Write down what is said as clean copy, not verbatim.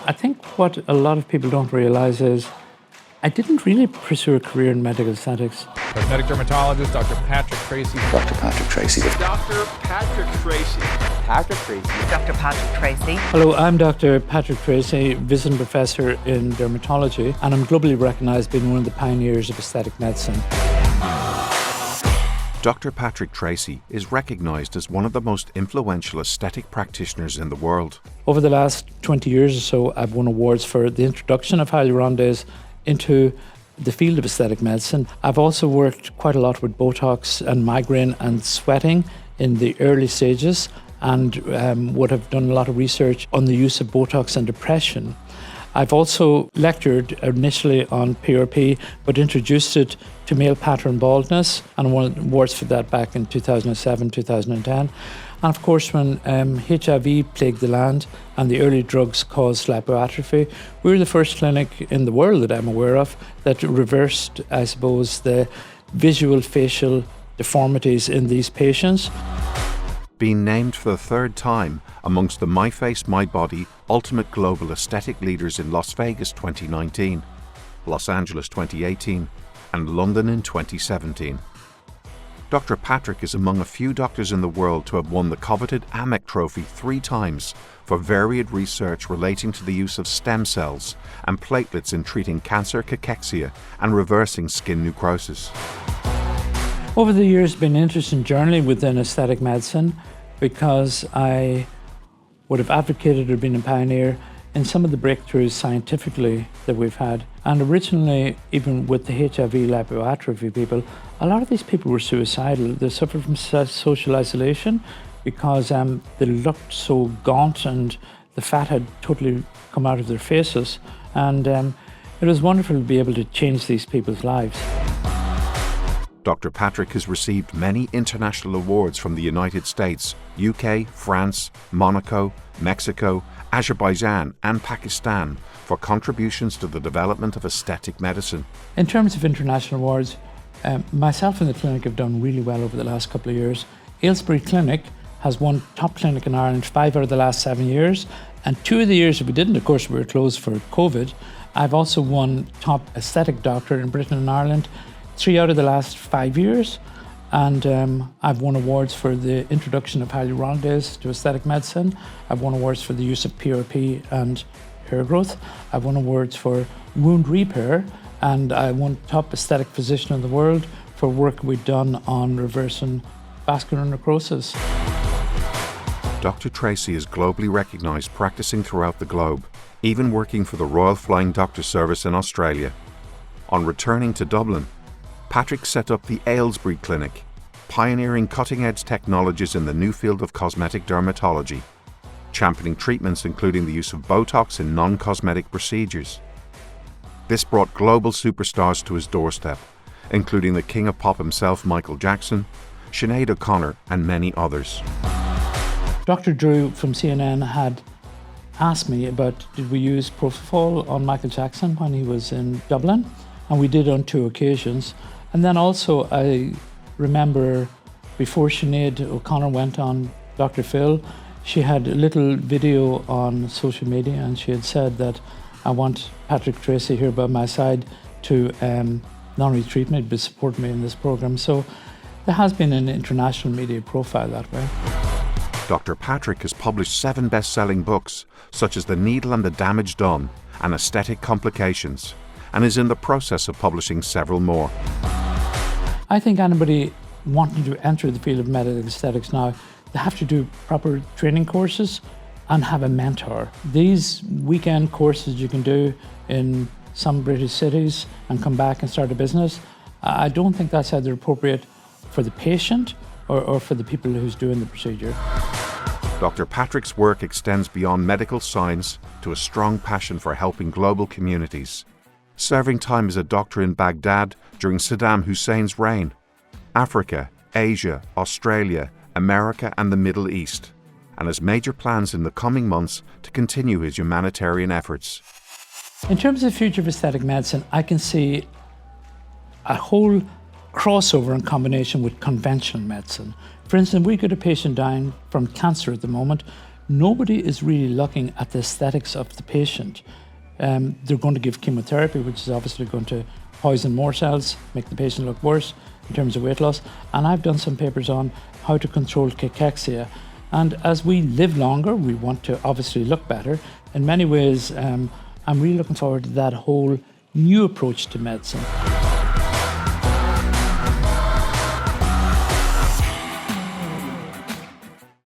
I think what a lot of people don't realise is I didn't really pursue a career in medical aesthetics. Cosmetic dermatologist, Dr. Patrick Treacy. Dr. Patrick Treacy. Dr. Patrick Treacy. Patrick Treacy. Dr. Patrick Treacy. Hello, I'm Dr. Patrick Treacy, visiting professor in dermatology, and I'm globally recognised being one of the pioneers of aesthetic medicine. Dr. Patrick Treacy is recognised as one of the most influential aesthetic practitioners in the world. Over the last 20 years or so, I've won awards for the introduction of hyaluronidase into the field of aesthetic medicine. I've also worked quite a lot with Botox and migraine and sweating in the early stages, and would have done a lot of research on the use of Botox and depression. I've also lectured initially on PRP, but introduced it to male pattern baldness, and won awards for that back in 2007, 2010. And of course, when HIV plagued the land and the early drugs caused lipoatrophy, we were the first clinic in the world that I'm aware of that reversed, I suppose, the visual facial deformities in these patients. Being named for the third time amongst the My Face, My Body Ultimate Global Aesthetic Leaders in Las Vegas 2019, Los Angeles 2018, and London in 2017. Dr. Patrick is among a few doctors in the world to have won the coveted AMEC trophy 3 times for varied research relating to the use of stem cells and platelets in treating cancer, cachexia, and reversing skin necrosis. Over the years, I've been interested in journaling within aesthetic medicine because I would have advocated or been a pioneer in some of the breakthroughs scientifically that we've had. And originally, even with the HIV lipoatrophy people, a lot of these people were suicidal. They suffered from social isolation because they looked so gaunt and the fat had totally come out of their faces. And it was wonderful to be able to change these people's lives. Dr. Patrick has received many international awards from the United States, UK, France, Monaco, Mexico, Azerbaijan and Pakistan for contributions to the development of aesthetic medicine. In terms of international awards, myself and the clinic have done really well over the last couple of years. Ailesbury Clinic has won top clinic in Ireland 5 out of the last 7 years, and 2 of the years that we didn't, of course, we were closed for COVID. I've also won top aesthetic doctor in Britain and Ireland 3 out of the last 5 years, and I've won awards for the introduction of hyaluronidase to aesthetic medicine. I've won awards for the use of PRP and hair growth. I've won awards for wound repair, and I won top aesthetic physician in the world for work we've done on reversing vascular necrosis. Dr. Treacy is globally recognised practicing throughout the globe, even working for the Royal Flying Doctor Service in Australia. On returning to Dublin, Patrick set up the Ailesbury Clinic, pioneering cutting-edge technologies in the new field of cosmetic dermatology, championing treatments including the use of Botox in non-cosmetic procedures. This brought global superstars to his doorstep, including the king of pop himself, Michael Jackson, Sinead O'Connor, and many others. Dr. Drew from CNN had asked me about did we use propofol on Michael Jackson when he was in Dublin, and we did on 2 occasions. And then also I remember before Sinead O'Connor went on Dr. Phil, she had a little video on social media and she had said that I want Patrick Treacy here by my side to not only treat me but support me in this program. So there has been an international media profile that way. Dr. Patrick has published 7 best-selling books, such as The Needle and the Damage Done and Aesthetic Complications, and is in the process of publishing several more. I think anybody wanting to enter the field of medical aesthetics now, they have to do proper training courses and have a mentor. These weekend courses you can do in some British cities and come back and start a business, I don't think that's either appropriate for the patient or for the people who's doing the procedure. Dr. Patrick's work extends beyond medical science to a strong passion for helping global communities, serving time as a doctor in Baghdad during Saddam Hussein's reign, Africa, Asia, Australia, America and the Middle East, and has major plans in the coming months to continue his humanitarian efforts. In terms of the future of aesthetic medicine, I can see a whole crossover in combination with conventional medicine. For instance, we get a patient dying from cancer at the moment nobody is really looking at the aesthetics of the patient. They're going to give chemotherapy, which is obviously going to poison more cells, make the patient look worse in terms of weight loss. And I've done some papers on how to control cachexia. And as we live longer, we want to obviously look better. In many ways, I'm really looking forward to that whole new approach to medicine.